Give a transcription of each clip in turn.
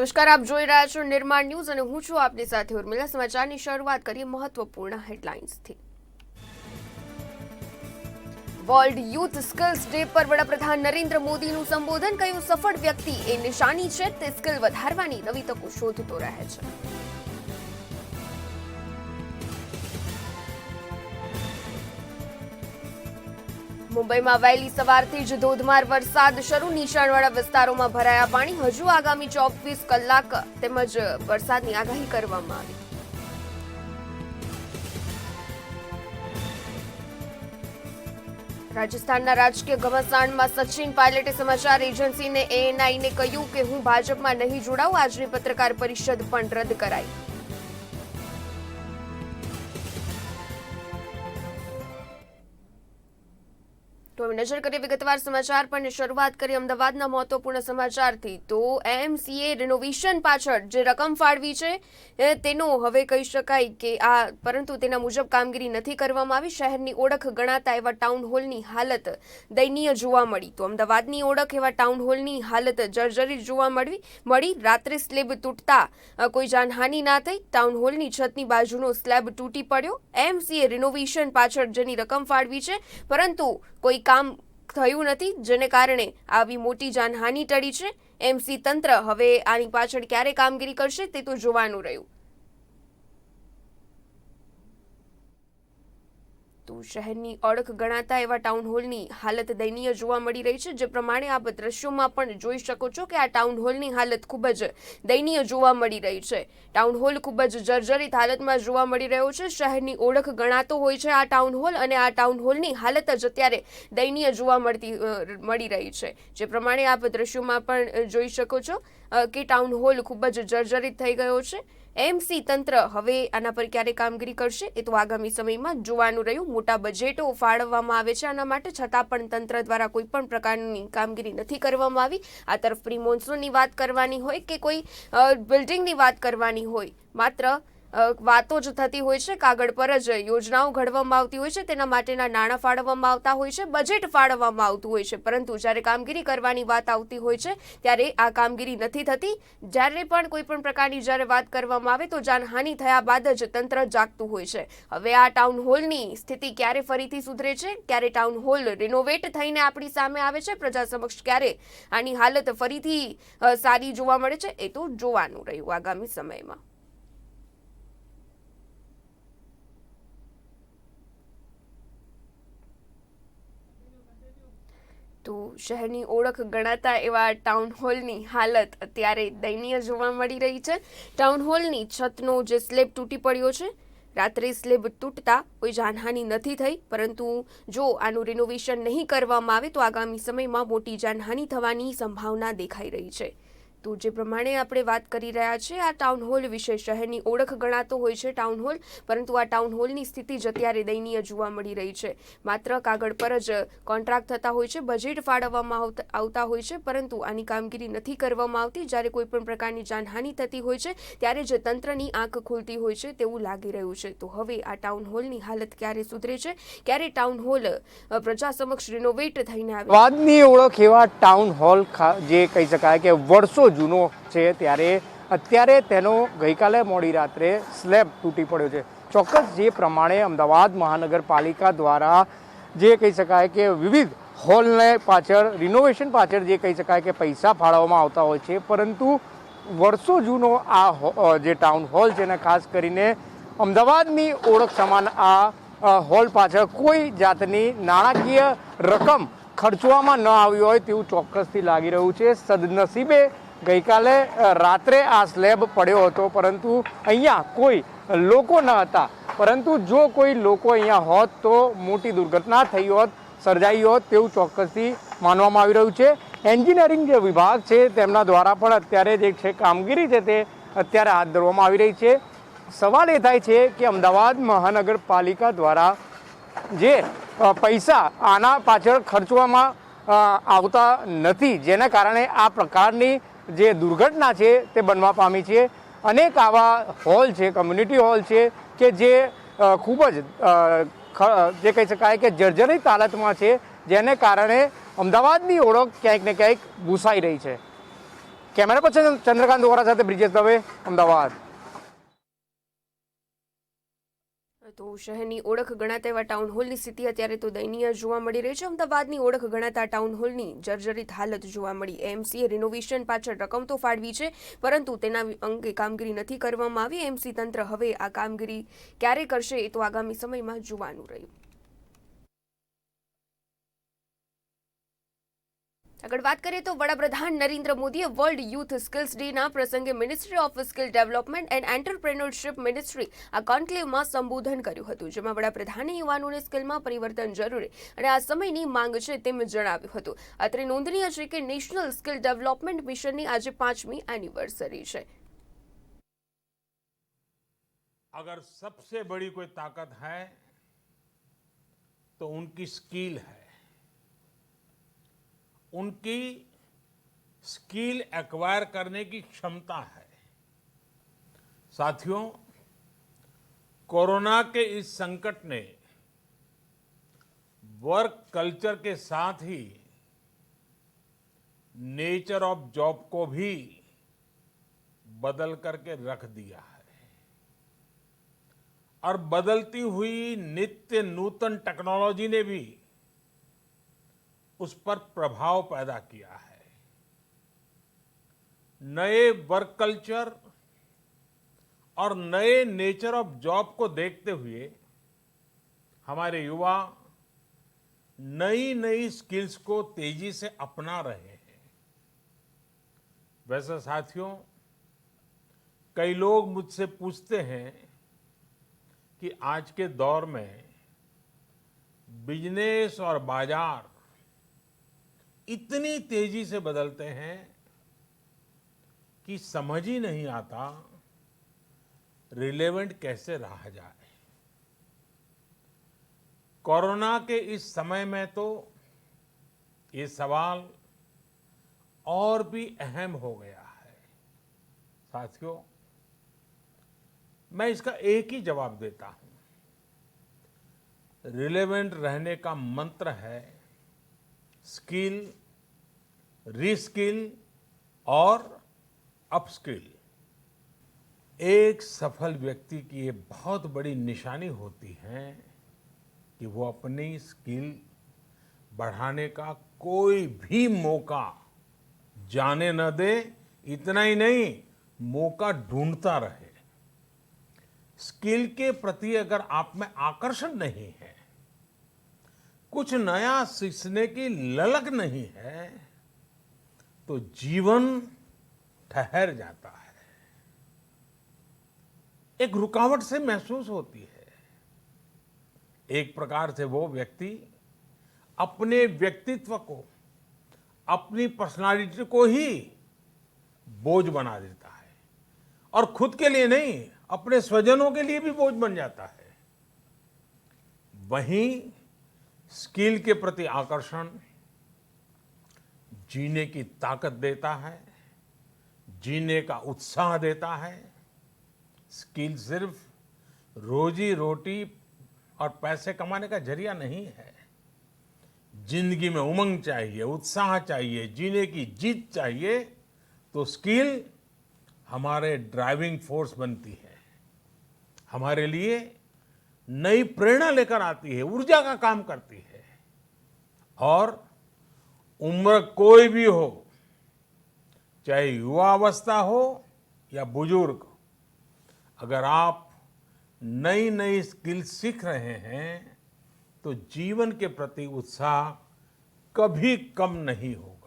નમસ્કાર, આપ જોઈ રહ્યા છો નિર્માણ ન્યૂઝ અને હું છું આપની સાથે ઉર્મિલા। સમાચારની શરૂઆત કરીએ મહત્વપૂર્ણ હેડલાઇન્સથી। વર્લ્ડ યુથ સ્કિલ્સ ડે પર વડાપ્રધાન નરેન્દ્ર મોદીનું સંબોધન। કહ્યું, સફળ વ્યક્તિ એ નિશાની છે, તે સ્કિલ વધારવાની નવી તકો શોધતો રહે છે। મુંબઈમાં વહેલી સવારથી જ ધોધમાર વરસાદ શરૂ। નીચાણવાળા વિસ્તારોમાં ભરાયા પાણી। હજુ આગામી 24 કલાક તેમજ વરસાદની આગાહી કરવામાં આવી। રાજસ્થાનના રાજકીય ઘમાસાણમાં સચિન પાયલટે સમાચાર એજન્સીને ANIને કહ્યું કે હું ભાજપમાં નહીં જોડાઉં। આજની પત્રકાર પરિષદ પણ રદ કરાઈ। તો નજર કરીએ વિગતવાર સમાચાર પર। શરૂઆત કરીએ અમદાવાદના મહત્વપૂર્ણ સમાચારથી। તો AMCએ રિનોવેશન પાછળ જે રકમ ફાળવી છે તેનો હવે કહી શકાય કે પરંતુ તેના મુજબ કામગીરી નથી કરવામાં આવી। શહેરની ઓળખ ગણાતા એવા ટાઉન હોલની હાલત દયનીય જોવા મળી। તો અમદાવાદની ઓળખ એવા ટાઉન હોલની હાલત જર્જરિત જોવા મળી। રાત્રે સ્લેબ તૂટતા કોઈ જાનહાનિ ના થઈ। ટાઉન હોલની છતની બાજુનો સ્લેબ તૂટી પડ્યો। AMCએ રિનોવેશન પાછળ જેની રકમ ફાળવી છે પરંતુ કોઈ કામ થયું નથી, જેને કારણે આવી મોટી જાનહાનિ ટળી છે। MC તંત્ર હવે આની પાછળ ક્યારે કામગીરી કરશે તે તો જોવાનું રહ્યું। તો શહેરની ઓળખ ગણાતા એવા ટાઉન હોલની હાલત દયનીય જોવા મળી રહી છે। જે પ્રમાણે આપ દ્રશ્યોમાં પણ જોઈ શકો છો કે આ ટાઉન હોલની હાલત ખૂબ જ દયનીય જોવા મળી રહી છે। ટાઉન હોલ ખૂબ જ જર્જરિત હાલતમાં જોવા મળી રહ્યો છે। શહેરની ઓળખ ગણાતો હોય છે આ ટાઉન હોલ, અને આ ટાઉન હોલની હાલત જ અત્યારે દયનીય જોવા મળી રહી છે। જે પ્રમાણે આપ દ્રશ્યોમાં પણ જોઈ શકો છો કે ટાઉન હોલ ખૂબ જ જર્જરિત થઈ ગયો છે। MC તંત્ર હવે આના પર ક્યારે કામગીરી કરશે એ તો આગામી સમયમાં જોવાનું રહ્યું। મોટા બજેટો ફાળવવામાં આવે છે આના માટે, છતાં પણ તંત્ર દ્વારા કોઈ પણ પ્રકારની કામગીરી નથી કરવામાં આવી। આ તરફ પ્રી મોન્સૂનની વાત કરવાની હોય કે કોઈ બિલ્ડિંગની વાત કરવાની હોય, માત્ર વાતો જ થતી હોય છે। કાગળ પર જ યોજનાઓ ઘડવામાં આવતી હોય છે, તેના માટેના નાણાં ફાળવવામાં આવતા હોય છે, બજેટ ફાળવવામાં આવતું હોય છે, પરંતુ જ્યારે કામગીરી કરવાની વાત આવતી હોય છે ત્યારે આ કામગીરી નથી થતી। જ્યારે પણ કોઈ પણ પ્રકારની જ્યારે વાત કરવામાં આવે તો જાનહાનિ થયા બાદ જ તંત્ર જાગતું હોય છે। હવે આ ટાઉન હોલની સ્થિતિ ક્યારે ફરીથી સુધરે છે, ક્યારે ટાઉન હોલ રિનોવેટ થઈને આપણી સામે આવે છે, પ્રજા સમક્ષ ક્યારે આની હાલત ફરીથી સારી જોવા મળે છે એ તો જોવાનું રહ્યું આગામી સમયમાં। તો શહેરની ઓળખ ગણાતા એવા ટાઉન હોલની હાલત અત્યારે દયનીય જોવા મળી રહી છે। ટાઉન હોલની છતનો જે સ્લેબ તૂટી પડ્યો છે, રાત્રે સ્લેબ તૂટતા કોઈ જાનહાનિ નથી થઈ, પરંતુ જો આનું રિનોવેશન નહીં કરવામાં આવે તો આગામી સમયમાં મોટી જાનહાનિ થવાની સંભાવના દેખાઈ રહી છે। તો જે પ્રમાણે આપણે વાત કરી રહ્યા છીએ આ ટાઉન હોલ વિશે, શહેરની ઓળખ ગણાતો હોય છે ટાઉન હોલ, પરંતુ આ ટાઉન હોલની સ્થિતિ જ અત્યારે દયનીય જોવા મળી રહી છે। માત્ર કાગળ પર જ કોન્ટ્રાક્ટ થતા હોય છે, બજેટ ફાળવવામાં આવતા હોય છે, પરંતુ આની કામગીરી નથી કરવામાં આવતી। જ્યારે કોઈ પણ પ્રકારની જાનહાનિ થતી હોય છે ત્યારે જ તંત્રની આંખ ખુલતી હોય છે તેવું લાગી રહ્યું છે। તો હવે આ ટાઉન હોલની હાલત ક્યારે સુધરે છે, ક્યારે ટાઉન હોલ પ્રજા સમક્ષ રિનોવેટ થઈને આવે। અમદાવાદની ઓળખ એવા ટાઉન હોલ જે કહી શકાય કે વર્ષો જૂનો છે, ત્યારે અત્યારે તેનો ગઈકાલે મોડી રાત્રે સ્લેબ તૂટી પડ્યો છે। ચોક્કસ જે પ્રમાણે અમદાવાદ મહાનગરપાલિકા દ્વારા જે કહી શકાય કે વિવિધ હોલને પાછળ રિનોવેશન પાછળ જે કહી શકાય કે પૈસા ફાળવવામાં આવતા હોય છે, પરંતુ વર્ષો જૂનો આ જે ટાઉન હોલ છે ને ખાસ કરીને અમદાવાદની ઓળખ સમાન આ હોલ પાછળ કોઈ જાતની નાણાકીય રકમ ખર્ચવામાં ન આવી હોય તેવું ચોક્કસથી લાગી રહ્યું છે। સદનસીબે ગઈકાલે રાત્રે આ સ્લેબ પડ્યો હતો, પરંતુ અહીંયા કોઈ લોકો ન હતા, પરંતુ જો કોઈ લોકો અહીંયા હોત તો મોટી દુર્ઘટના થઈ હોત, સર્જાઈ હોત તેવું ચોક્કસથી માનવામાં આવી રહ્યું છે। એન્જિનિયરિંગ જે વિભાગ છે તેમના દ્વારા પણ અત્યારે જે છે કામગીરી છે તે અત્યારે હાથ ધરવામાં આવી રહી છે। સવાલ એ થાય છે કે અમદાવાદ મહાનગરપાલિકા દ્વારા જે પૈસા આના પાછળ ખર્ચવામાં આવતા નથી, જેના કારણે આ પ્રકારની જે દુર્ઘટના છે તે બનવા પામી છે। અનેક આવા હોલ છે, કમ્યુનિટી હોલ છે કે જે ખૂબ જ જે કહી શકાય કે જર્જરિત હાલતમાં છે, જેને કારણે અમદાવાદની ઓળખ ક્યાંક ને ક્યાંક ભૂસાઈ રહી છે। કેમેરા પર્સન ચંદ્રકાંત વોરા સાથે બ્રિજેશ દવે, અમદાવાદ. તો શહેરની ઓળખ ગણાતા એવા ટાઉન હોલની સ્થિતિ અત્યારે તો દયનીય જોવા મળી રહી છે. અમદાવાદની ઓળખ ગણાતા ટાઉન હોલની જર્જરિત હાલત જોવા મળી. એએમસીએ રિનોવેશન પાછળ રકમ તો ફાળવી છે, પરંતુ તેના અંગે કામગીરી નથી કરવામાં આવી. એએમસી તંત્ર હવે આ કામગીરી ક્યારે કરશે એ તો આગામી સમયમાં જોવાનું રહ્યું. આગળ વાત કરીએ તો વડાપ્રધાન નરેન્દ્ર મોદીએ વર્લ્ડ યુથ સ્કિલ્સ ડેના પ્રસંગે ministry of skill development and entrepreneurship ministry આ કોન્ક્લેવમાં સંબોધન કર્યું હતું, જેમાં વડાપ્રધાને યુવાનોને સ્કિલમાં પરિવર્તન જરૂરી અને આ સમયની માંગ છે તેમ જણાવ્યું હતું. અત્રે નોંધનીય છે કે નેશનલ સ્કિલ ડેવલપમેન્ટ મિશનની આજે 5મી એનિવર્સરી છે. अगर सबसे बड़ी कोई ताकत है तो उनकी स्किल है. उनकी स्किल एक्वायर करने की क्षमता है. साथियों, कोरोना के इस संकट ने वर्क कल्चर के साथ ही नेचर ऑफ जॉब को भी बदल करके रख दिया है और बदलती हुई नित्य नूतन टेक्नोलॉजी ने भी उस पर प्रभाव पैदा किया है. नए वर्क कल्चर और नए नेचर ऑफ जॉब को देखते हुए हमारे युवा नई नई स्किल्स को तेजी से अपना रहे हैं. वैसे साथियों, कई लोग मुझसे पूछते हैं कि आज के दौर में बिजनेस और बाजार इतनी तेजी से बदलते हैं कि समझ ही नहीं आता रिलेवेंट कैसे रहा जाए. कोरोना के इस समय में तो ये सवाल और भी अहम हो गया है. साथियों, मैं इसका एक ही जवाब देता हूं. रिलेवेंट रहने का मंत्र है स्किल, रीस्किल और अपस्किल. एक सफल व्यक्ति की ये बहुत बड़ी निशानी होती है कि वो अपनी स्किल बढ़ाने का कोई भी मौका जाने न दे. इतना ही नहीं, मौका ढूंढता रहे. स्किल के प्रति अगर आप में आकर्षण नहीं है, कुछ नया सीखने की ललक नहीं है, तो जीवन ठहर जाता है, एक रुकावट से महसूस होती है. एक प्रकार से वो व्यक्ति अपने व्यक्तित्व को, अपनी पर्सनालिटी को ही बोझ बना देता है और खुद के लिए नहीं, अपने स्वजनों के लिए भी बोझ बन जाता है. वहीं स्किल के प्रति आकर्षण जीने की ताकत देता है, जीने का उत्साह देता है. स्किल सिर्फ रोजी रोटी और पैसे कमाने का जरिया नहीं है. जिंदगी में उमंग चाहिए, उत्साह चाहिए, जीने की जीत चाहिए, तो स्किल हमारे ड्राइविंग फोर्स बनती है, हमारे लिए नई प्रेरणा लेकर आती है, ऊर्जा का काम करती है. और उम्र कोई भी हो, चाहे युवावस्था हो या बुजुर्ग, अगर आप नई नई स्किल सीख रहे हैं तो जीवन के प्रति उत्साह कभी कम नहीं होगा.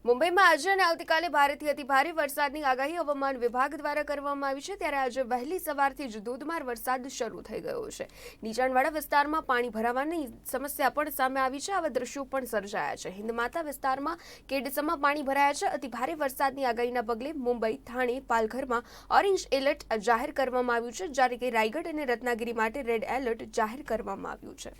મુંબઈમાં આજે અને આવતીકાલે ભારેથી અતિભારે વરસાદની આગાહી હવામાન વિભાગ દ્વારા કરવામાં આવી છે. ત્યારે આજે વહેલી સવારથી જ ધોધમાર વરસાદ શરૂ થઈ ગયો છે. નીચાણવાળા વિસ્તારમાં પાણી ભરાવાની સમસ્યા પણ સામે આવી છે. આવા દ્રશ્યો પણ સર્જાયા છે. હિન્દમાતા વિસ્તારમાં કેડસમાં પાણી ભરાયા છે. અતિભારે વરસાદની આગાહીના પગલે મુંબઈ, થાણે, પાલઘરમાં ઓરેન્જ એલર્ટ જાહેર કરવામાં આવ્યું છે, જ્યારે કે રાયગઢ અને રત્નાગીરી માટે રેડ એલર્ટ જાહેર કરવામાં આવ્યું છે.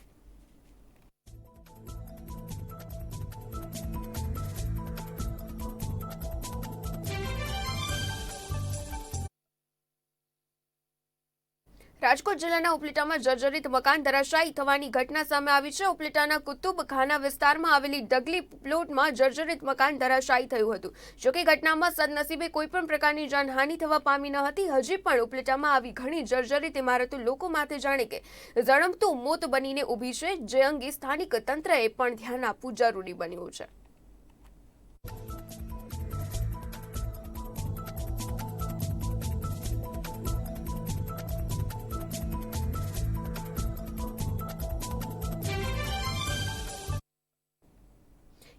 રાજકોટ જિલ્લાના ઉપલેટામાં જર્જરિત મકાન ધરાશાયી થવાની ઘટના સામે આવી છે। ઉપલેટાના કુતુબખાના વિસ્તારમાં આવેલી ડગલી પ્લોટમાં જર્જરિત મકાન ધરાશાયી થયું હતું। જોકે ઘટનામાં સદનસીબે કોઈપણ પ્રકારની જાનહાનિ થવા પામી ન હતી। હજી પણ ઉપલેટામાં આવી ઘણી જર્જરિત ઇમારતો લોકો માથે જાણે કે ઝળમતું મોત બનીને ઊભી છે, જે અંગે સ્થાનિક તંત્રએ પણ ધ્યાન આપવું જરૂરી બન્યું છે।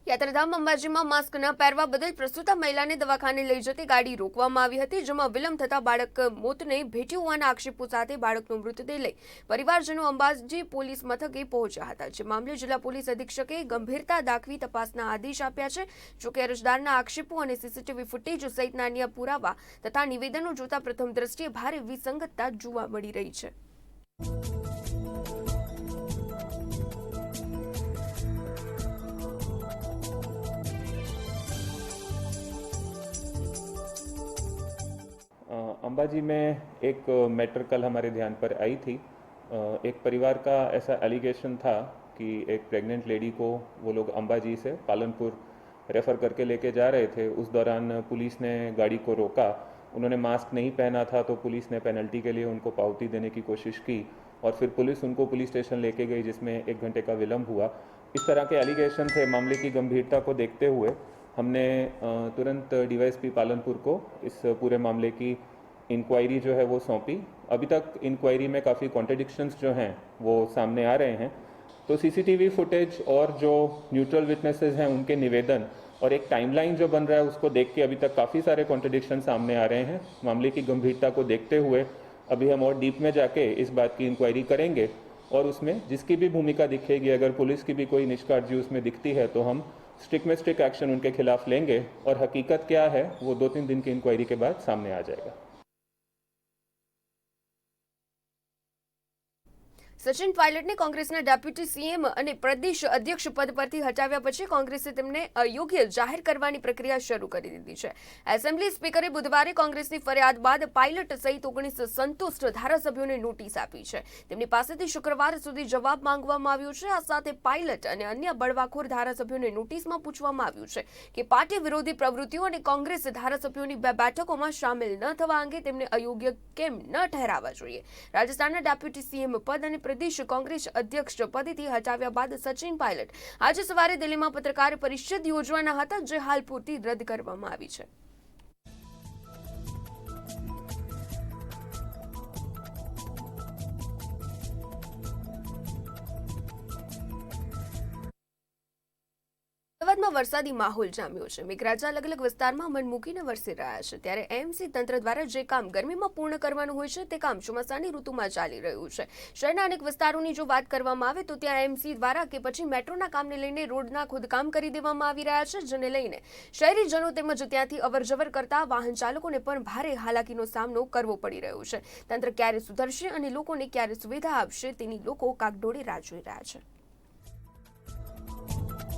યાત્રાધામ અંબાજીમાં માસ્ક ન પહેરવા બદલ પ્રસૂતા મહિલાને દવાખાને લઈ જતી ગાડી રોકવામાં આવી હતી, જેમાં વિલંબ થતા બાળક મોતને ભેટ્યું હોવાના આક્ષેપો સાથે બાળકનો મૃતદેહ લઈ પરિવારજનો અંબાજી પોલીસ મથકે પહોંચ્યા હતા। જે મામલે જિલ્લા પોલીસ અધિક્ષકે ગંભીરતા દાખવી તપાસના આદેશ આપ્યા છે। જોકે અરજદારના આક્ષેપો અને સીસીટીવી ફૂટેજ સહિતના અન્ય પુરાવા તથા નિવેદનો જોતા પ્રથમ દ્રષ્ટિએ ભારે વિસંગતતા જોવા મળી રહી છે। अंबाजी में एक मैटर कल हमारे ध्यान पर आई थी। एक परिवार का ऐसा एलिगेशन था कि एक प्रेग्नेंट लेडी को वो लोग अंबाजी से पालनपुर रेफ़र करके लेके जा रहे थे। उस दौरान पुलिस ने गाड़ी को रोका। उन्होंने मास्क नहीं पहना था तो पुलिस ने पेनल्टी के लिए उनको पावती देने की कोशिश की और फिर पुलिस उनको पुलिस स्टेशन लेके गई, जिसमें 1 घंटे का विलम्ब हुआ। इस तरह के एलिगेशन थे। मामले की गंभीरता को देखते हुए हमने तुरंत डीवाईएसपी पालनपुर को इस पूरे मामले की इंक्वायरी जो है वो सौंपी। अभी तक इंक्वायरी में काफ़ी कॉन्ट्रडिक्शंस जो हैं वो सामने आ रहे हैं। तो सीसीटीवी फुटेज और जो न्यूट्रल विटनेसेस हैं उनके निवेदन और एक टाइमलाइन जो बन रहा है उसको देख के अभी तक काफ़ी सारे कॉन्ट्रडिक्शन सामने आ रहे हैं। मामले की गंभीरता को देखते हुए अभी हम और डीप में जाके इस बात की इंक्वायरी करेंगे और उसमें जिसकी भी भूमिका दिखेगी, अगर पुलिस की भी कोई निष्काळजी उसमें दिखती है तो हम स्ट्रिक्ट में स्ट्रिक्ट एक्शन उनके खिलाफ लेंगे और हकीकत क्या है वो 2-3 दिन की इंक्वायरी के बाद सामने आ जाएगा। સચિન પાયલટને કોંગ્રેસના ડેપ્યુટી સીએમ અને પ્રદેશ અધ્યક્ષ પદ પરથી હટાવ્યા પછી કોંગ્રેસે તેમને અયોગ્ય જાહેર કરવાની પ્રક્રિયા શરૂ કરી દીધી છે। એસેમ્બલી સ્પીકરે બુધવારે કોંગ્રેસની ફરિયાદ બાદ પાયલટ સહિત 19 સંતુષ્ટ ધારાસભ્યોને નોટિસ આપી છે। તેમની પાસેથી શુક્રવાર સુધી જવાબ માંગવામાં આવ્યો છે। આ સાથે પાયલટ અને અન્ય બળવાખોર ધારાસભ્યોને નોટિસમાં પૂછવામાં આવ્યું છે કે પાર્ટી વિરોધી પ્રવૃત્તિઓ અને કોંગ્રેસ ધારાસભ્યોની 2 બેઠકોમાં સામેલ ન થવા અંગે તેમને અયોગ્ય કેમ ન ઠહેરાવવા જોઈએ। રાજસ્થાનના ડેપ્યુટી સીએમ પદ અને પ્રદેશ કોંગ્રેસ અધ્યક્ષ પદેથી હટાવ્યા બાદ સચિન પાયલટ આજે સવારે દિલ્હીમાં પત્રકાર પરિષદ યોજવાના હતા, જે હાલ પૂરતી રદ કરવામાં આવી છે। અમદાવાદમાં વરસાદી માહોલ જામ્યો છે। મેઘરાજા અલગ અલગ વિસ્તારમાં મન મૂકીને વરસી રહ્યા છે, ત્યારે એમસી તંત્ર દ્વારા જે કામ ગરમીમાં પૂર્ણ કરવાનું હોય છે તે કામ ચોમાસાની ઋતુમાં ચાલી રહ્યું છે। શહેરના અનેક વિસ્તારોની જો વાત કરવામાં આવે તો ત્યાં એમસી દ્વારા કે પછી મેટ્રોના કામને લઈને રોડના ખોદકામ કરી દેવામાં આવી રહ્યા છે, જેને લઈને શહેરીજનો તેમજ ત્યાંથી અવરજવર કરતા વાહન ચાલકોને પણ ભારે હાલાકીનો સામનો કરવો પડી રહ્યો છે। તંત્ર ક્યારે સુધરશે અને લોકોને ક્યારે સુવિધા આપશે તેની લોકો કાગડોળે રાહ જોઈ રહ્યા છે।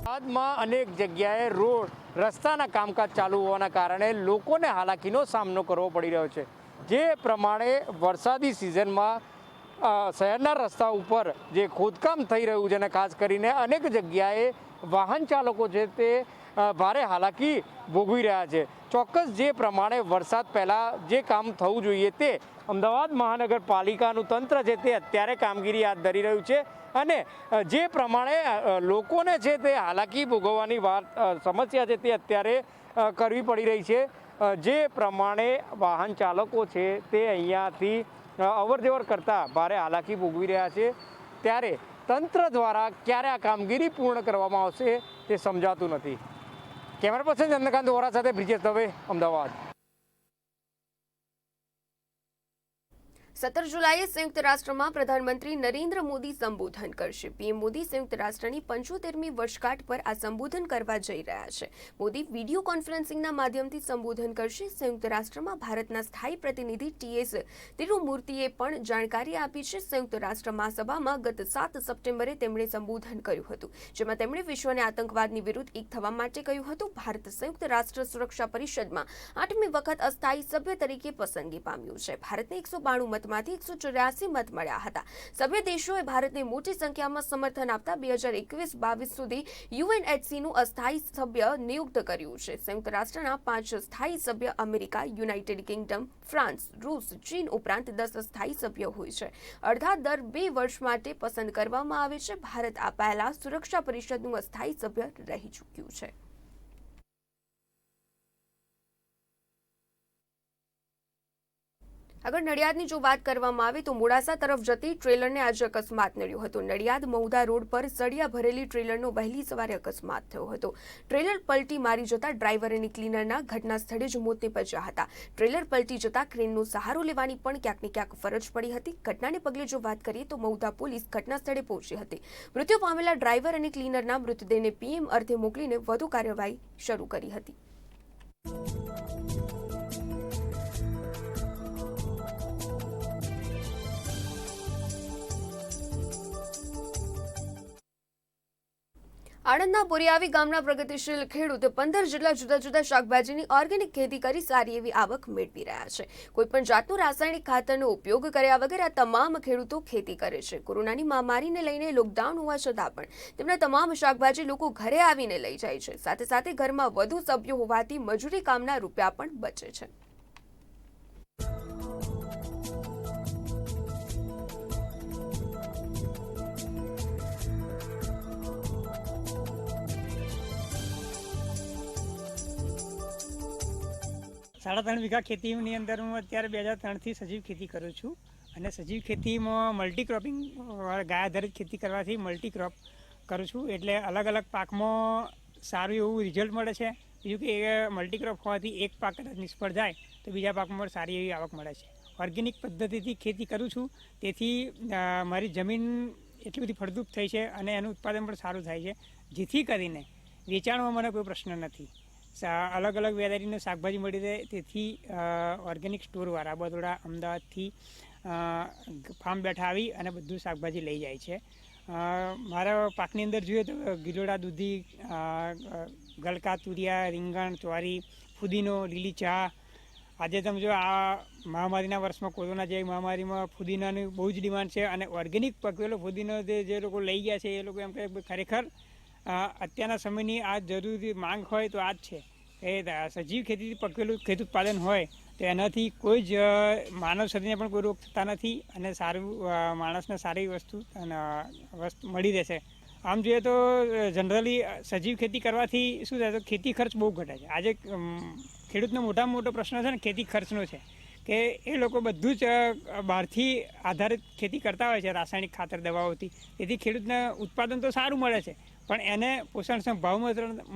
અમદાવાદમાં અનેક જગ્યાએ રોડ રસ્તાના કામકાજ ચાલુ હોવાના કારણે લોકોને હાલાકીનો સામનો કરવો પડી રહ્યો છે। જે પ્રમાણે વરસાદી સિઝનમાં શહેરના રસ્તા ઉપર જે ખોદકામ થઈ રહ્યું છે અને ખાસ કરીને અનેક જગ્યાએ વાહન ચાલકો છે તે ભારે હાલાકી ભોગવી રહ્યા છે। ચોક્કસ જે પ્રમાણે વરસાદ પહેલાં જે કામ થવું જોઈએ તે અમદાવાદ મહાનગરપાલિકાનું તંત્ર છે તે અત્યારે કામગીરી હાથ ધરી રહ્યું છે અને જે પ્રમાણે લોકોને છે તે હાલાકી ભોગવવાની સમસ્યા છે તે અત્યારે કરવી પડી રહી છે। જે પ્રમાણે વાહન ચાલકો છે તે અહીંયાથી અવરજવર કરતાં ભારે હાલાકી ભોગવી રહ્યા છે, ત્યારે તંત્ર દ્વારા ક્યારે આ કામગીરી પૂર્ણ કરવામાં આવશે તે સમજાતું નથી। કેમેરા પર્સન ચંદ્રકાંત વોરા સાથે બ્રિજેશ દવે, અમદાવાદ। 17 જુલાઈએ સંયુક્ત રાષ્ટ્રમાં પ્રધાનમંત્રી નરેન્દ્ર મોદી સંબોધન કરશે। પીએમ મોદી સંયુક્ત રાષ્ટ્રની 75મી વર્ષગાંઠ પર આ સંબોધન કરવા જઈ રહ્યા છે। મોદી વિડીયો કોન્ફરન્સિંગના માધ્યમથી સંબોધન કરશે। સંયુક્ત રાષ્ટ્રમાં ભારતના સ્થાયી પ્રતિનિધિ ટીએસ તિરુમૂર્તિએ પણ જાણકારી આપી છે। સંયુક્ત રાષ્ટ્ર મહાસભામાં ગત 7 સપ્ટેમ્બરે તેમણે સંબોધન કર્યું હતું, જેમાં તેમણે વિશ્વને આતંકવાદની વિરુદ્ધ એક થવા માટે કહ્યું હતું। ભારત સંયુક્ત રાષ્ટ્ર સુરક્ષા પરિષદમાં 8મી વખત અસ્થાયી સભ્ય તરીકે પસંદગી પામ્યું છે। ભારતને 192 મત મતમાંથી 184 મત મળ્યા હતા. સભ્ય દેશોએ ભારતને મોટી સંખ્યામાં સમર્થન આપતા 2021-22 સુધી યુએનએચસીનું અસ્થાયી સભ્ય નિયુક્ત કર્યું છે. સંયુક્ત રાષ્ટ્રના 5 સ્થાયી સભ્ય અમેરિકા, યુનાઇટેડ કિંગડમ, ફ્રાન્સ, રૂસ, ચીન ઉપરાંત 10 અસ્થાયી સભ્યો હોય છે. અડધા દર 2 વર્ષ માટે પસંદ કરવામાં આવે છે. ભારત આ પહેલા સુરક્ષા પરિષદનું અસ્થાયી સભ્ય રહી ચૂક્યું છે. આગળ નડિયાદની જો વાત કરવામાં આવે તો મોડાસા તરફ જતી ટ્રેલરને આજે અકસ્માત નડ્યો હતો. નડિયાદ મહુધા રોડ પર સળિયા ભરેલી ટ્રેલરનો વહેલી સવારે અકસ્માત થયો હતો. ટ્રેલર પલટી મારી જતા ડ્રાઈવર અને ક્લીનરના ઘટના સ્થળે જ મોત નીપજ્યા હતા. ટ્રેલર પલટી જતા ક્રેનનો સહારો લેવાની પણ ક્યાંક ને ક્યાંક ફરજ પડી હતી. ઘટનાને પગલે જો વાત કરીએ તો મહુધા પોલીસ ઘટના સ્થળે પહોંચી હતી. મૃત્યુ પામેલા ડ્રાઈવર અને ક્લીનરના મૃતદેહને પીએમ અર્થે મોકલીને વધુ કાર્યવાહી શરૂ કરી હતી. આણંદના બોરિયાવી ગામના પ્રગતિશીલ ખેડૂત 15 જેટલા જુદા જુદા શાકભાજીની ઓર્ગેનિક ખેતી કરી સારી એવી આવક મેળવી રહ્યા છે. કોઈપણ જાતનું રાસાયણિક ખાતરનો ઉપયોગ કર્યા વગર આ તમામ ખેડૂતો ખેતી કરે છે. કોરોનાની મહામારીને લઈને લોકડાઉન હોવા છતાં પણ તેમના તમામ શાકભાજી લોકો ઘરે આવીને લઈ જાય છે. સાથે સાથે ઘરમાં વધુ સભ્યો હોવાથી મજૂરી કામના રૂપિયા પણ બચે છે. સાડા 3 વીઘા ખેતીની અંદર હું અત્યારે 2003થી સજીવ ખેતી કરું છું. અને સજીવ ખેતીમાં મલ્ટીક્રોપિંગ ગાય આધારિત ખેતી કરવાથી મલ્ટીક્રોપ કરું છું. એટલે અલગ અલગ પાકમાં સારું એવું રિઝલ્ટ મળે છે. બીજું કે મલ્ટીક્રોપ હોવાથી એક પાક કદાચ નિષ્ફળ જાય તો બીજા પાકમાં સારી એવી આવક મળે છે. ઓર્ગેનિક પદ્ધતિથી ખેતી કરું છું, તેથી મારી જમીન એટલી બધી ફળદ્રુપ થઈ છે અને એનું ઉત્પાદન પણ સારું થાય છે, જેથી કરીને વેચાણમાં મને કોઈ પ્રશ્ન નથી. અલગ અલગ વેરાયટીનું શાકભાજી મળી રહે, તેથી ઓર્ગેનિક સ્ટોરવાળા બરોડા અમદાવાદથી ફાર્મ બેઠા આવી અને બધું શાકભાજી લઈ જાય છે. મારા પાકની અંદર જોઈએ તો ગિલોડા, દૂધી, ગલકા, તુરિયા, રીંગણ, ચોરી, ફુદીનો, લીલી ચા. આજે તમે જો આ મહામારીના વર્ષમાં, કોરોના જેવી મહામારીમાં ફુદીનાની બહુ જ ડિમાન્ડ છે. અને ઓર્ગેનિક પકવેલો ફુદીનો જે લોકો લઈ ગયા છે એ લોકો એમ કે ખરેખર અત્યારના સમયની આ જરૂરી માંગ હોય તો આ જ છે કે સજીવ ખેતીથી પકવેલું ખેત ઉત્પાદન હોય તો એનાથી કોઈ જ માનવ શરીરને પણ કોઈ રોગ થતા નથી અને સારું માણસને સારી વસ્તુ મળી રહેશે. આમ જોઈએ તો જનરલી સજીવ ખેતી કરવાથી શું થાય તો ખેતી ખર્ચ બહુ ઘટે છે. આજે ખેડૂતનો મોટામાં મોટો પ્રશ્ન છે ને ખેતી ખર્ચનો છે, કે એ લોકો બધું જ બહારથી આધારિત ખેતી કરતા હોય છે, રાસાયણિક ખાતર, દવાઓથી. તેથી ખેડૂતને ઉત્પાદન તો સારું મળે છે પણ એને પોષણક્ષમ ભાવ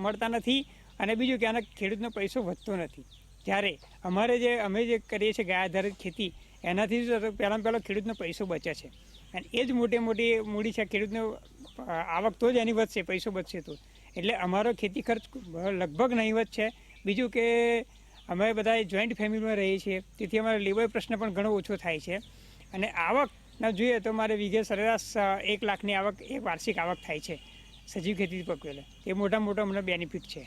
મળતા નથી. અને બીજું કે આને ખેડૂતનો પૈસો વધતો નથી. જ્યારે અમે જે કરીએ છીએ ગાય આધારિત ખેતી, એનાથી શું પહેલાં ખેડૂતનો પૈસો બચે છે. અને એ જ મોટી મૂડી છે. ખેડૂતનો આવક તો જ એની વધશે, પૈસો બચશે તો. એટલે અમારો ખેતી ખર્ચ લગભગ નહીવત છે. બીજું કે અમે બધા જોઈન્ટ ફેમિલીમાં રહીએ છીએ, તેથી અમારો લેબર પ્રશ્ન પણ ઘણો ઓછો થાય છે. અને આવકના જોઈએ તો મારે વીઘે સરેરાશ 1 લાખની આવક, એક વાર્ષિક આવક થાય છે સજીવ ખેતી પકવેલે. એ મોટો અમને બેનિફિટ છે.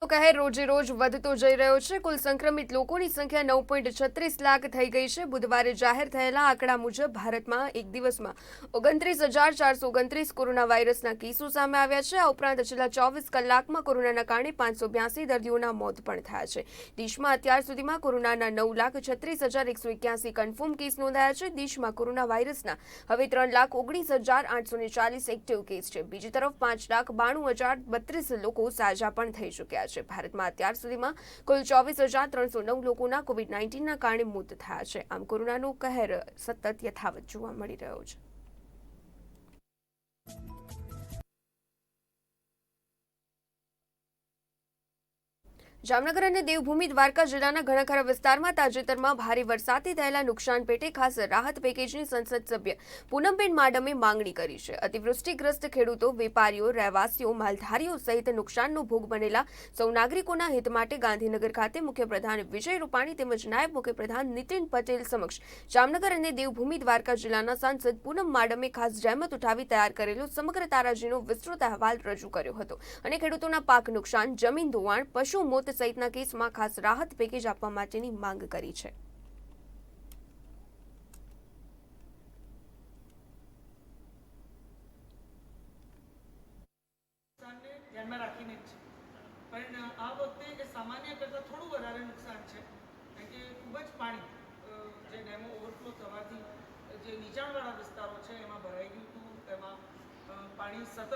કહેર રોજે રોજ વધતો જઈ રહ્યો છે. કુલ સંક્રમિત લોકોની સંખ્યા 9.36 લાખ થઈ ગઈ છે. બુધવારે જાહેર થયેલા આંકડા મુજબ ભારતમાં એક દિવસમાં 29,429 કોરોના વાયરસના કેસો સામે આવ્યા છે. આ ઉપરાંત છેલ્લા 24 કલાકમાં કોરોનાના કારણે 582 દર્દીઓના મોત પણ થયા છે. દેશમાં અત્યાર સુધીમાં કોરોનાના 9,36,181 કન્ફર્મ કેસ નોંધાયા છે. દેશમાં કોરોના વાયરસના હવે 3,19,840 એક્ટિવ કેસ છે. બીજી તરફ 5,92,032 લોકો સાજા પણ થઈ ચૂક્યા છે. ભારતમાં અત્યાર સુધીમાં કુલ 24,309 લોકોના કોવિડ-19ના કારણે મોત થયા છે. આમ કોરોનાનો કહેર સતત યથાવત જોવા મળી રહ્યો છે. જામનગર અને દેવભૂમિ દ્વારકા જિલ્લાના ઘણા ખરા વિસ્તારમાં તાજેતરમાં ભારે વરસાદથી થયેલા નુકસાન પેટે ખાસ રાહત પેકેજની સંસદ સભ્ય પૂનમબેન માડમે માંગણી કરી છે. અતિવૃષ્ટિગ્રસ્ત ખેડૂતો, વેપારીઓ, રહેવાસીઓ, માલધારીઓ સહિત નુકસાનનો ભોગ બનેલા સૌ નાગરિકોના હિત માટે ગાંધીનગર ખાતે મુખ્યપ્રધાન વિજય રૂપાણી તેમજ નાયબ મુખ્યપ્રધાન નીતિન પટેલ સમક્ષ જામનગર અને દેવભૂમિ દ્વારકા જિલ્લાના સાંસદ પૂનમ માડમે ખાસ જહેમત ઉઠાવી તૈયાર કરેલો સમગ્ર તારાજીનો વિસ્તૃત અહેવાલ રજૂ કર્યો હતો અને ખેડૂતોના પાક નુકસાન, જમીન ધોવાણ, પશુ મોત સહિતના કેસમાં ખાસ રાહત પેકેજ આપવા માટેની માંગ કરી છે. ધ્યાનમાં રાખીને જ છે, પણ આ વખતે સામાન્ય કરતાં થોડું વધારે નુકસાન છે, કારણ કે ખૂબ જ પાણી જે ડેમો ઓવરફ્લો થવાથી જે નીચાણવાળા વિસ્તારો છે એમાં ભરાઈ ગયું હતું. એમાં પાણી સતત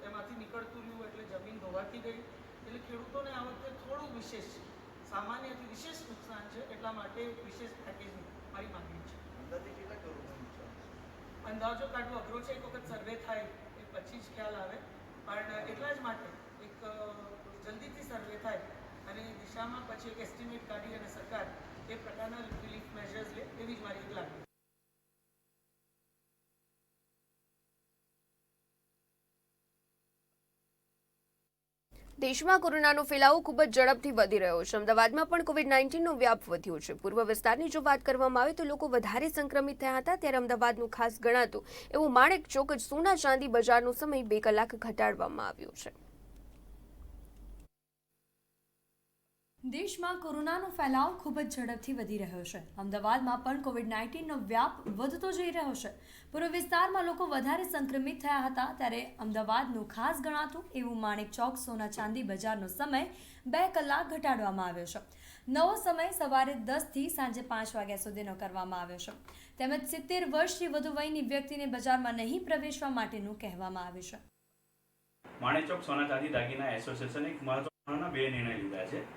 એમાંથી નીકળતું રહ્યું એટલે જમીન ધોવાતી ગઈ. એટલે ખેડૂતોને આ વખતે થોડું વિશેષ સામાન્યથી વિશેષ નુકસાન છે, એટલા માટે વિશેષ પેકેજની મારી માંગણી છે. અંદાજે કેટલા કરોડનું નુકસાન? અંદાજો કાઢવો અઘરો છે, એક વખત સર્વે થાય એ પછી જ ખ્યાલ આવે, પણ એટલા જ માટે એક જલ્દીથી સર્વે થાય અને દિશામાં પછી એક એસ્ટિમેટ કાઢી અને સરકાર એ પ્રકારના રિલીફ મેઝર્સ લે એવી જ મારી એક લાગણી. દેશમાં કોરોનાનો ફેલાવો ખૂબ જ ઝડપથી વધી રહ્યો છે. અમદાવાદમાં પણ કોવિડ-19નો વ્યાપ વધ્યો છે. પૂર્વ વિસ્તારની જો વાત કરવામાં આવે તો લોકો વધારે સંક્રમિત થયા હતા, ત્યારે અમદાવાદનું ખાસ ગણાતું એવું માણેક ચોક સોના ચાંદી બજારનો સમય 2 કલાક ઘટાડવામાં આવ્યો છે. દેશમાં કોરોનાનો ફેલાવ ખૂબ જ ઝડપથી વધી રહ્યો છે. અમદાવાદમાં પણ કોવિડ-19નો વ્યાપ વધતો જઈ રહ્યો છે. પૂર્વ વિસ્તારમાં લોકો વધારે સંક્રમિત થયા હતા, ત્યારે અમદાવાદનું ખાસ ગણાતું એવું માણેક ચોક સોના ચાંદી બજારનો સમય 2 કલાક ઘટાડવામાં આવ્યો છે. નવો સમય સવારે 10થી સાંજે 5 વાગ્યા સુધીનો કરવામાં આવ્યો છે. તેમજ 70 વર્ષથી વધુ વયની વ્યક્તિને બજારમાં નહીં પ્રવેશવા માટેનું કહેવામાં આવ્યું છે. માણેક ચોક સોના ચાંદી દાગીના એસોસિએશને એક મહત્વના 2 નિર્ણય લીધા છે.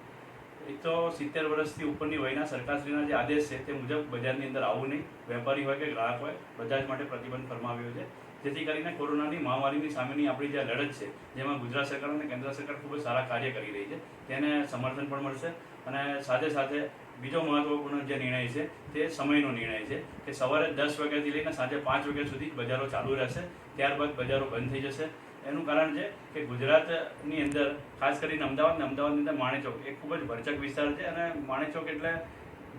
એક તો 70 વર્ષથી ઉપરની વયના સરકારશ્રીના જે આદેશ છે તે મુજબ બજારની અંદર આવવું નહીં, વેપારી હોય કે ગ્રાહક હોય બધા જ માટે પ્રતિબંધ ફરમાવ્યો છે, જેથી કરીને કોરોનાની મહામારીની સામેની આપણી જે લડત છે જેમાં ગુજરાત સરકાર અને કેન્દ્ર સરકાર ખૂબ જ સારા કાર્ય કરી રહી છે તેને સમર્થન પણ મળશે. અને સાથે સાથે બીજો મહત્વપૂર્ણ જે નિર્ણય છે તે સમયનો નિર્ણય છે કે સવારે 10 વાગ્યાથી લઈને સાંજે 5 વાગ્યા સુધી બજારો ચાલુ રહેશે, ત્યારબાદ બજારો બંધ થઈ જશે. એનું કારણ છે કે ગુજરાતની અંદર ખાસ કરીને અમદાવાદની અંદર માણેક ચોક એ ખૂબ જ ભરચક વિસ્તાર છે અને માણેક ચોક એટલે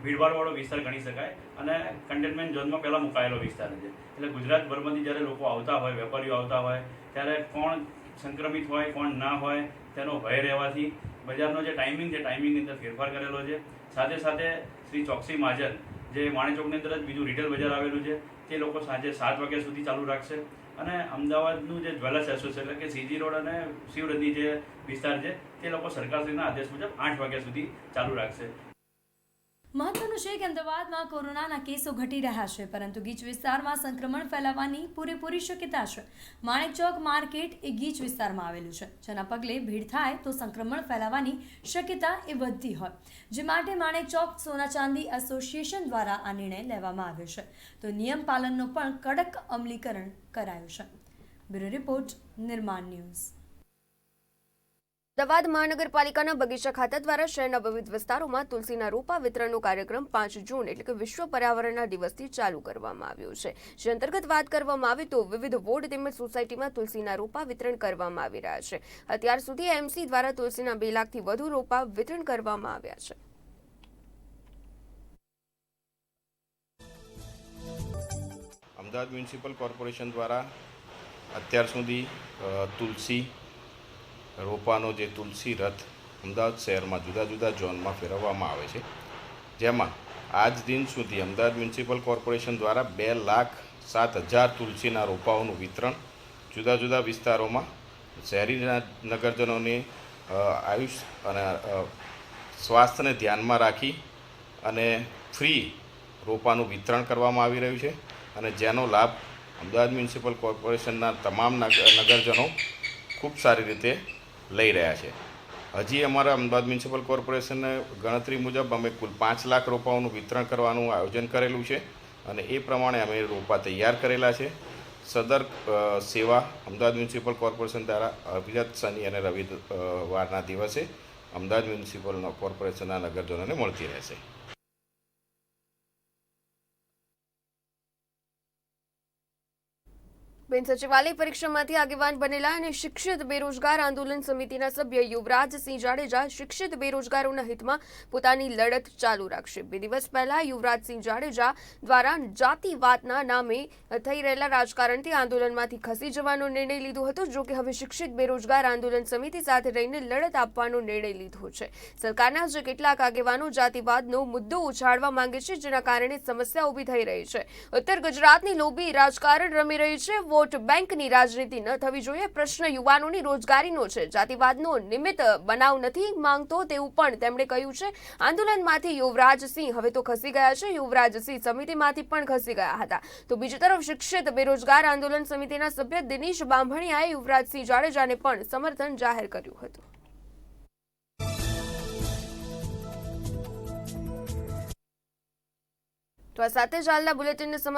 ભીડભાડવાળો વિસ્તાર ગણી શકાય અને કન્ટેનમેન્ટ ઝોનમાં પહેલાં મુકાયેલો વિસ્તાર છે. એટલે ગુજરાતભરમાંથી જ્યારે લોકો આવતા હોય, વેપારીઓ આવતા હોય, ત્યારે કોણ સંક્રમિત હોય કોણ ના હોય તેનો ભય રહેવાથી બજારનો જે ટાઈમિંગ છે ટાઈમિંગની અંદર ફેરફાર કરેલો છે. સાથે સાથે શ્રી ચોકસી મહાજન જે માણેક ચોકની અંદર જ બીજું રિટેલ બજાર આવેલું છે તે લોકો સાંજે 7 વાગ્યા સુધી ચાલુ રાખશે. અને અમદાવાદનું જે જ્વેલર્સ એસોસિએશન એટલે કે સીજી રોડ અને શિવરંદી જે વિસ્તાર છે તે લોકો સરકારશ્રીના આદેશ મુજબ 8 વાગ્યા સુધી ચાલુ રાખશે. મહત્વનું છે કે અમદાવાદમાં કોરોનાના કેસો ઘટી રહ્યા છે, પરંતુ ગીચ વિસ્તારમાં સંક્રમણ ફેલાવાની પૂરેપૂરી શક્યતા છે. માણેક ચોક માર્કેટ એ ગીચ વિસ્તારમાં આવેલું છે, જેના પગલે ભીડ થાય તો સંક્રમણ ફેલાવાની શક્યતા એ વધતી હોય, જે માટે માણેક ચોક સોના ચાંદી એસોસિએશન દ્વારા આ નિર્ણય લેવામાં આવ્યો છે. તો નિયમ પાલનનો પણ કડક અમલીકરણ કરાયું છે. બ્યુરો રિપોર્ટ, નિર્માણ ન્યૂઝ. અમદાવાદ મહાનગરપાલિકાના બગીચા ખાતા દ્વારા શહેરના વિવિધ વિસ્તારોમાં તુલસીના રોપા વિતરણનો કાર્યક્રમ 5 જૂન એટલે કે વિશ્વ પર્યાવરણના દિવસથી ચાલુ કરવામાં આવ્યો છે. જે અંતર્ગત વાત કરવામાં આવે તો વિવિધ વોર્ડ તેમજ સોસાયટીમાં તુલસીના રોપા વિતરણ કરવામાં આવી રહ્યા છે. અત્યાર સુધી એમસી દ્વારા તુલસીના 2 લાખથી વધુ રોપા વિતરણ કરવામાં આવ્યા છે. અમદાવાદ મ્યુનિસિપલ કોર્પોરેશન દ્વારા અત્યાર સુધી તુલસી રોપાનો જે તુલસી રથ અમદાવાદ શહેરમાં જુદા જુદા ઝોનમાં ફેરવવામાં આવે છે, જેમાં આજ દિન સુધી અમદાવાદ મ્યુનિસિપલ કોર્પોરેશન દ્વારા 2,07,000 તુલસીના રોપાઓનું વિતરણ જુદા જુદા વિસ્તારોમાં શહેરીના નગરજનોને આયુષ અને સ્વાસ્થ્યને ધ્યાનમાં રાખી અને ફ્રી રોપાનું વિતરણ કરવામાં આવી રહ્યું છે અને જેનો લાભ અમદાવાદ મ્યુનિસિપલ કોર્પોરેશનના તમામ નગરજનો ખૂબ સારી રીતે લઈ રહ્યા છે. હજી અમારા અમદાવાદ મ્યુનિસિપલ કોર્પોરેશનને ગણતરી મુજબ અમે કુલ 5 લાખ રોપાઓનું વિતરણ કરવાનું આયોજન કરેલું છે અને એ પ્રમાણે અમે રોપા તૈયાર કરેલા છે. સદર સેવા અમદાવાદ મ્યુનિસિપલ કોર્પોરેશન દ્વારા અવિરત શનિ અને રવિવારના દિવસે અમદાવાદ મ્યુનિસિપલ કોર્પોરેશનના નગરજનોને મળતી રહેશે. બિન સચિવાલય પરીક્ષામાંથી આગેવાન બનેલા અને શિક્ષિત બેરોજગાર આંદોલન સમિતિના સભ્ય યુવરાજસિંહ જાડેજા શિક્ષિત બેરોજગારોના હિતમાં પોતાની લડત ચાલુ રાખશે. 2 દિવસ પહેલા યુવરાજસિંહ જાડેજા દ્વારા જાતિવાદના નામે થઈ રહેલા રાજકારણથી આંદોલનમાંથી ખસી જવાનો નિર્ણય લીધો હતો. જો કે હવે શિક્ષિત બેરોજગાર આંદોલન સમિતિ સાથે રહીને લડત આપવાનો નિર્ણય લીધો છે. સરકારના જે કેટલાક આગેવાનો જાતિવાદનો મુદ્દો ઉછાળવા માંગે છે, જેના કારણે સમસ્યા ઊભી થઈ રહી છે. ઉત્તર ગુજરાતની લોબી રાજકારણ રમી રહી છે. વોટ બેંકની રાજનીતિ ન થવી જોઈએ. પ્રશ્ન યુવાનોની રોજગારીનો છે. જાતિવાદનો નિમિત્ત બનાવ નથી માંગતો તેવું પણ તેમણે કહ્યું છે. આંદોલનમાંથી યુવરાજસિંહ હવે તો ખસી ગયા છે. યુવરાજસિંહ સમિતિમાંથી પણ ખસી ગયા હતા. તો બીજી તરફ શિક્ષિત બેરોજગાર આંદોલન સમિતિના સભ્ય દિનેશ બાંભણિયાએ યુવરાજસિંહ જાડેજાને પણ સમર્થન જાહેર કર્યું હતું. તો આ સાથે જ હાલના બુલેટિનને સમાપ્ત